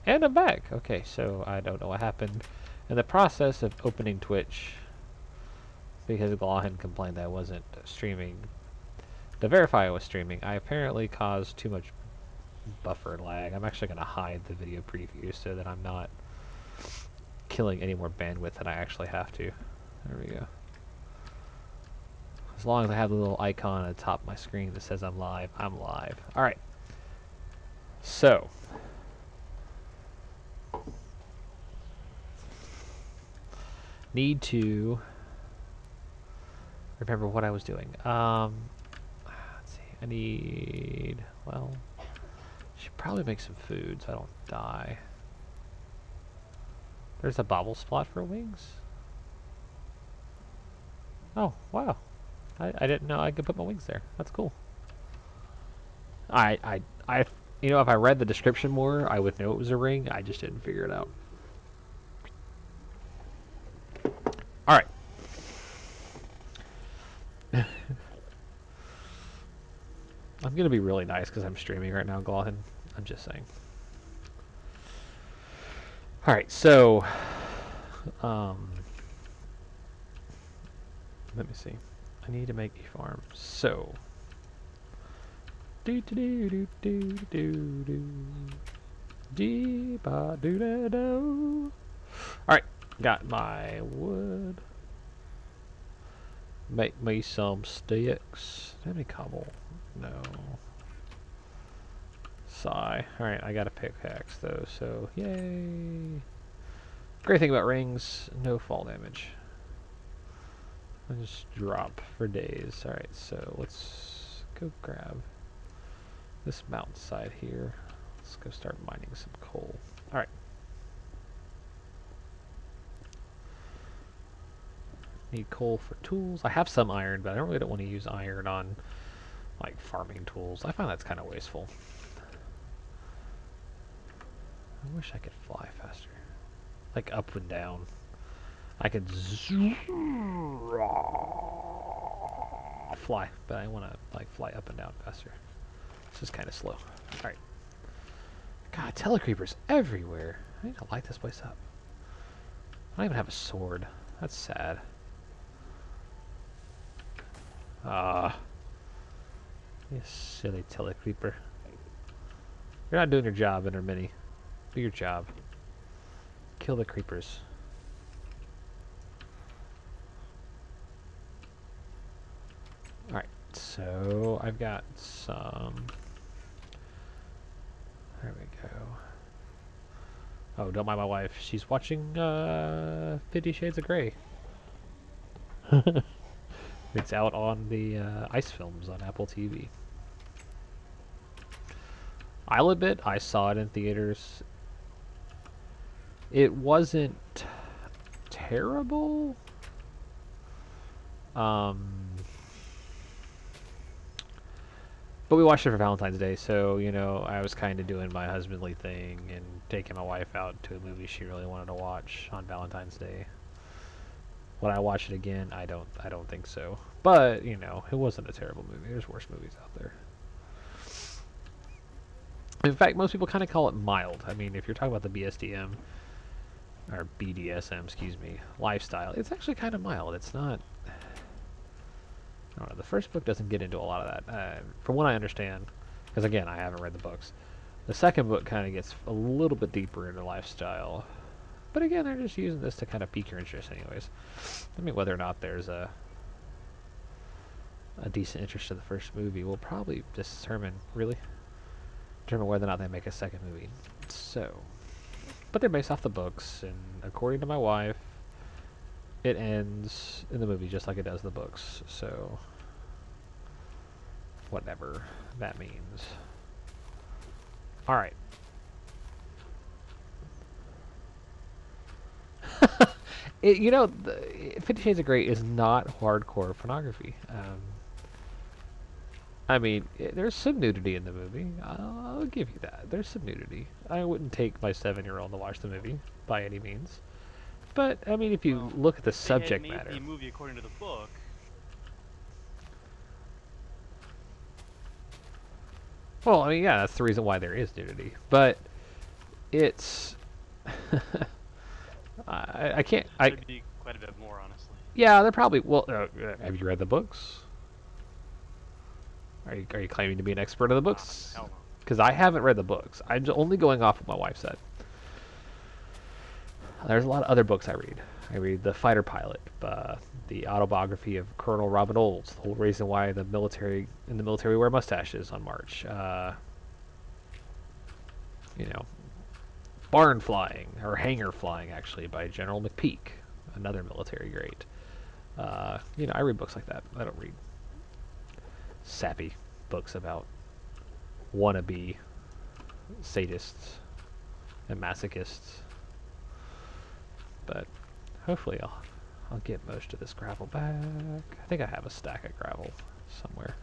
And I'm back. Okay, so I don't know what happened. In the process of opening Twitch, because Glahan complained that I wasn't streaming, to verify I was streaming, I apparently caused too much buffer lag. I'm actually going to hide the video preview so that I'm not killing any more bandwidth than I actually have to. There we go. As long as I have the little icon at the top of my screen that says I'm live, I'm live. Alright. So. Need to remember what I was doing. Let's see. I need, well, should probably make some food so I don't die. There's a bobble spot for wings. Oh, wow. I didn't know I could put my wings there. That's cool. You know, if I read the description more, I would know it was a ring. I just didn't figure it out. Alright. I'm going to be really nice because I'm streaming right now, Glahan. I'm just saying. Alright, so... let me see. I need to make a farm. So... do do do do do do do dee ba do da do. Alright, got my wood. Make me some sticks. Do I have any cobble? No. Sigh. Alright, I got a pickaxe though, so yay. Great thing about rings, no fall damage. I just drop for days. Alright, so let's go grab this mountainside here. Let's go start mining some coal. Alright. Need coal for tools. I have some iron, but I don't want to use iron on like farming tools. I find that's kind of wasteful. I wish I could fly faster. Like up and down. I could fly, but I want to like fly up and down faster. It's just kind of slow. Alright. God, telecreepers everywhere. I need to light this place up. I don't even have a sword. That's sad. You silly telecreeper. You're not doing your job, Intermini. Do your job. Kill the creepers. Alright, so I've got some... There we go. Oh, don't mind my wife. She's watching 50 Shades of Grey. It's out on the Ice Films on Apple TV. I'll admit, I saw it in theaters. It wasn't terrible. But we watched it for Valentine's Day, so, you know, I was kind of doing my husbandly thing and taking my wife out to a movie she really wanted to watch on Valentine's Day. Would I watch it again? I don't think so. But, you know, it wasn't a terrible movie. There's worse movies out there. In fact, most people kind of call it mild. I mean, if you're talking about the BSDM, or BDSM, excuse me, lifestyle, it's actually kind of mild. It's not... I don't know, the first book doesn't get into a lot of that. From what I understand, because again, I haven't read the books, the second book kind of gets a little bit deeper into lifestyle. But again, they're just using this to kind of pique your interest anyways. I mean, whether or not there's a decent interest in the first movie will probably determine whether or not they make a second movie. So, but they're based off the books, and according to my wife, it ends in the movie just like it does the books. So, whatever that means. Alright. You know, 50 Shades of Grey is not hardcore pornography. I mean, there's some nudity in the movie. I'll give you that. There's some nudity. I wouldn't take my 7-year-old to watch the movie, by any means. But, I mean, if you look at the subject matter... They had made the movie according to the book. Well, I mean, yeah, that's the reason why there is nudity. But It's I can't Should be quite a bit more, honestly. yeah, they're probably well. Have you read the books? Are you claiming to be an expert of the books? Hell no. Because I haven't read the books. I'm only going off what my wife said. There's a lot of other books I read. I read The Fighter Pilot, the autobiography of Colonel Robin Olds, the whole reason why the military wear mustaches on March. You know, Barn Flying or Hangar Flying, actually, by General McPeak, another military great. I read books like that. I don't read sappy books about wannabe sadists and masochists. But hopefully I'll get most of this gravel back. I think I have a stack of gravel somewhere.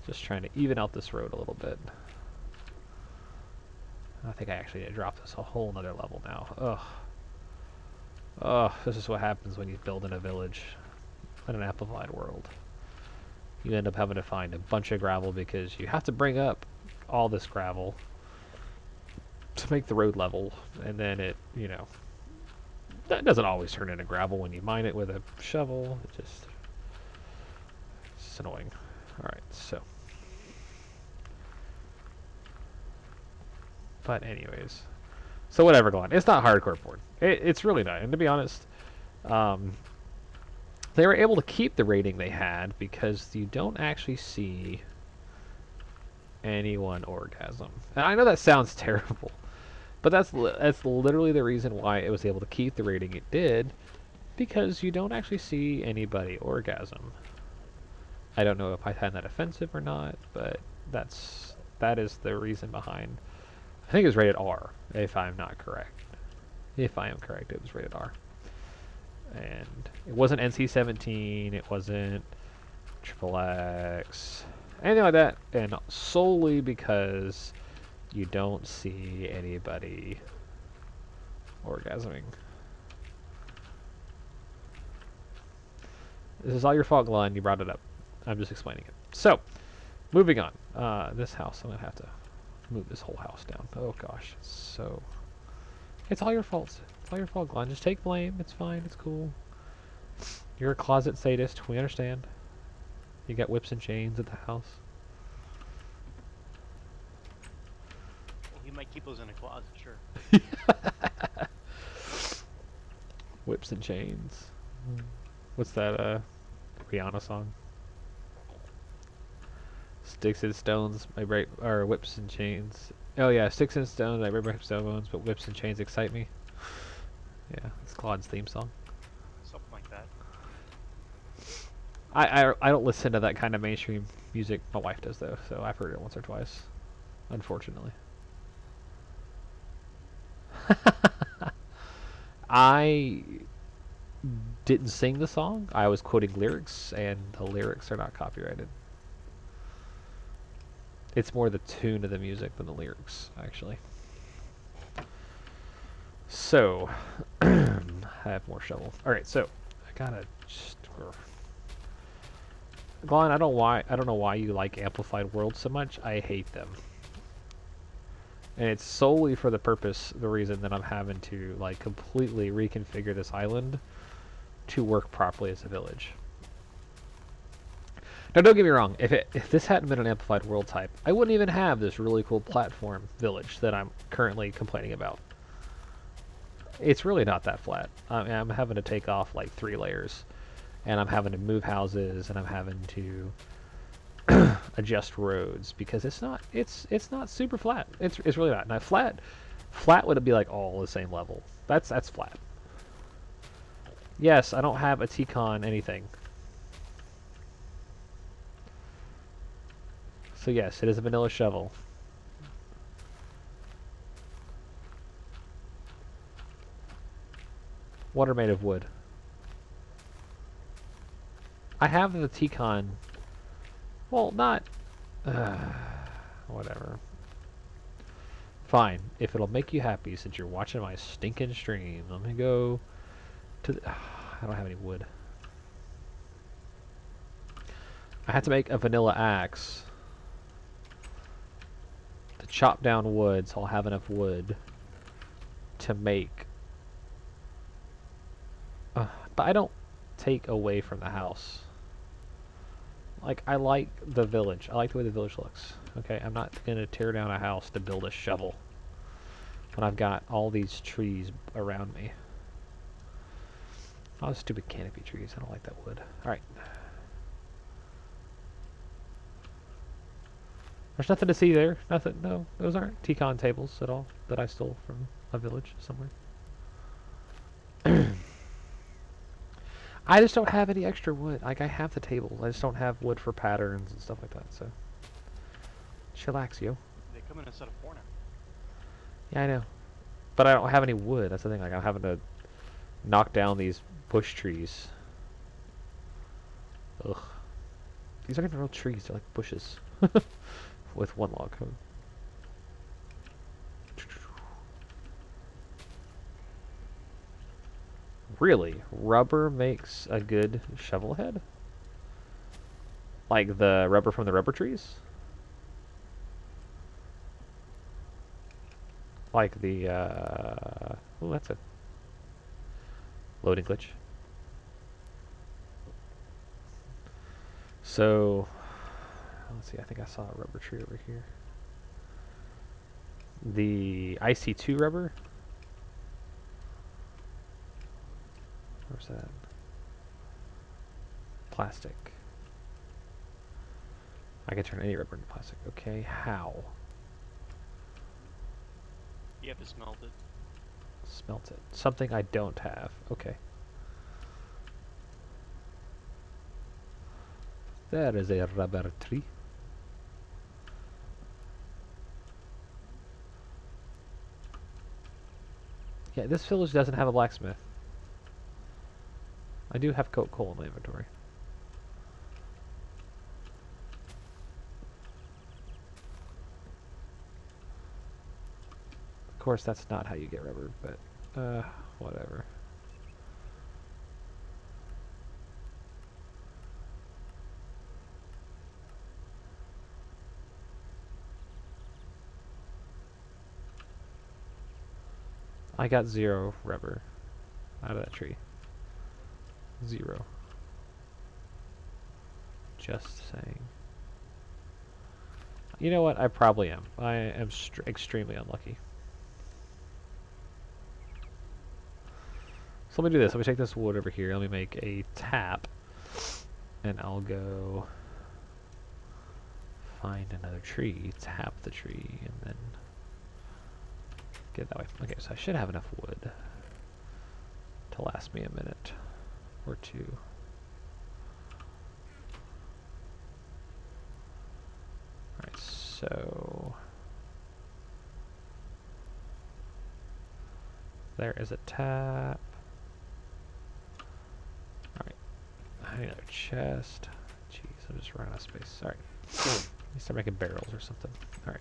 Just trying to even out this road a little bit. I think I actually need to drop this a whole nother level now. Ugh. Ugh, this is what happens when you build in a village in an amplified world. You end up having to find a bunch of gravel because you have to bring up all this gravel to make the road level, and then that doesn't always turn into gravel when you mine it with a shovel. It's annoying. Alright, so. But anyways. So whatever, Glenn. It's not hardcore porn. It's really not. And to be honest, they were able to keep the rating they had because you don't actually see anyone orgasm. And I know that sounds terrible, but that's literally the reason why it was able to keep the rating it did, because you don't actually see anybody orgasm. I don't know if I find that offensive or not, but that is the reason behind. I think it was rated R, if I'm not correct. If I am correct, it was rated R. And it wasn't NC-17, it wasn't XXX, anything like that, and solely because you don't see anybody orgasming. This is all your fault, Glenn. You brought it up. I'm just explaining it. So, moving on. This house, I'm going to have to move this whole house down. Oh, gosh. It's all your fault. It's all your fault, Glenn. Just take blame. It's fine. It's cool. You're a closet sadist. We understand. You got whips and chains at the house. Well, he might keep those in a closet, sure. Whips and chains. What's that, Rihanna song? Sticks and stones may break, or whips and chains. Oh yeah, sticks and stones may break stone bones, but whips and chains excite me. Yeah, it's Claude's theme song. Something like that. I don't listen to that kind of mainstream music. My wife does though, so I've heard it once or twice. Unfortunately. I didn't sing the song. I was quoting lyrics, and the lyrics are not copyrighted. It's more the tune of the music than the lyrics, actually. So, I have more shovel. All right, so I gotta just. Glenn, I don't know why you like amplified worlds so much. I hate them, and it's solely for the reason that I'm having to like completely reconfigure this island to work properly as a village. Now, don't get me wrong. If this hadn't been an amplified world type, I wouldn't even have this really cool platform village that I'm currently complaining about. It's really not that flat. I'm having to take off like 3 layers, and I'm having to move houses, and I'm having to adjust roads because it's not super flat. It's really not. Now flat would be like all the same level. That's flat. Yes, I don't have a T-con anything. So yes, it is a vanilla shovel. What are made of wood? I have the T-con. Well, not. Whatever. Fine. If it'll make you happy, since you're watching my stinking stream, let me go to the. I don't have any wood. I had to make a vanilla axe chop down wood, so I'll have enough wood to make. But I don't take away from the house. Like, I like the village. I like the way the village looks. Okay, I'm not going to tear down a house to build a shovel when I've got all these trees around me. Oh, stupid canopy trees. I don't like that wood. Alright. There's nothing to see there. Nothing. No, those aren't T-con tables at all that I stole from a village somewhere. I just don't have any extra wood. Like, I have the tables. I just don't have wood for patterns and stuff like that, so. Chillax, yo. They come in a set of 4 now. Yeah, I know. But I don't have any wood. That's the thing. Like, I'm having to knock down these bush trees. Ugh. These aren't even real trees. They're like bushes. With one log. Really? Rubber makes a good shovel head? Like the rubber from the rubber trees? Like the, oh, that's a loading glitch. So, let's see, I think I saw a rubber tree over here. The IC2 rubber? Where's that? Plastic. I can turn any rubber into plastic. Okay, how? You have to smelt it. Smelt it. Something I don't have. Okay. That is a rubber tree. Yeah, this village doesn't have a blacksmith. I do have coal in my inventory. Of course, that's not how you get rubber, but, whatever. I got 0 rubber out of that tree. 0. Just saying. You know what? I probably am. I am extremely unlucky. So let me do this. Let me take this wood over here. Let me make a tap. And I'll go find another tree, tap the tree, and then get it that way. Okay, so I should have enough wood to last me a minute or two. Alright, so there is a tap. Alright, I need another chest. Jeez, I'm just running out of space. Alright, let me start making barrels or something. Alright,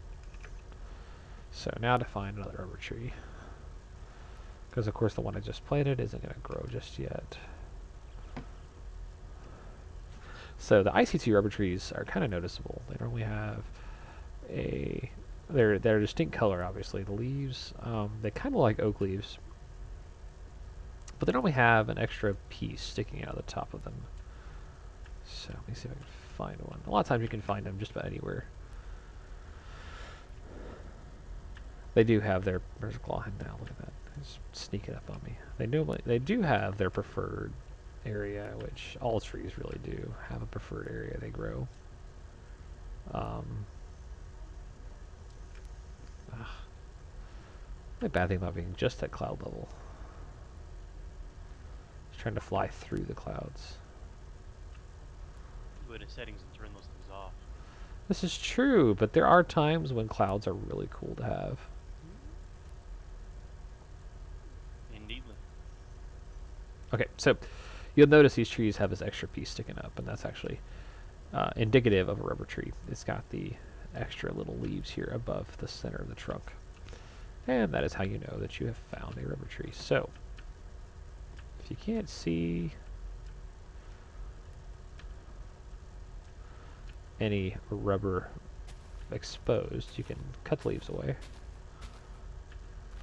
so now to find another rubber tree. Because of course the one I just planted isn't going to grow just yet. So the IC2 rubber trees are kind of noticeable. They normally have they're a distinct color, obviously. The leaves, they kind of like oak leaves, but they normally have an extra piece sticking out of the top of them. So let me see if I can find one. A lot of times you can find them just about anywhere. They do have their, there's a clawhead now, look at that. It's sneaking up on me. They do have their preferred area, which all trees really do have a preferred area they grow. The bad thing about being just at cloud level. Just trying to fly through the clouds. You go into settings and turn those things off. This is true, but there are times when clouds are really cool to have. Indeedly. Okay, so you'll notice these trees have this extra piece sticking up, and that's actually indicative of a rubber tree. It's got the extra little leaves here above the center of the trunk. And that is how you know that you have found a rubber tree. So, if you can't see any rubber exposed, you can cut the leaves away.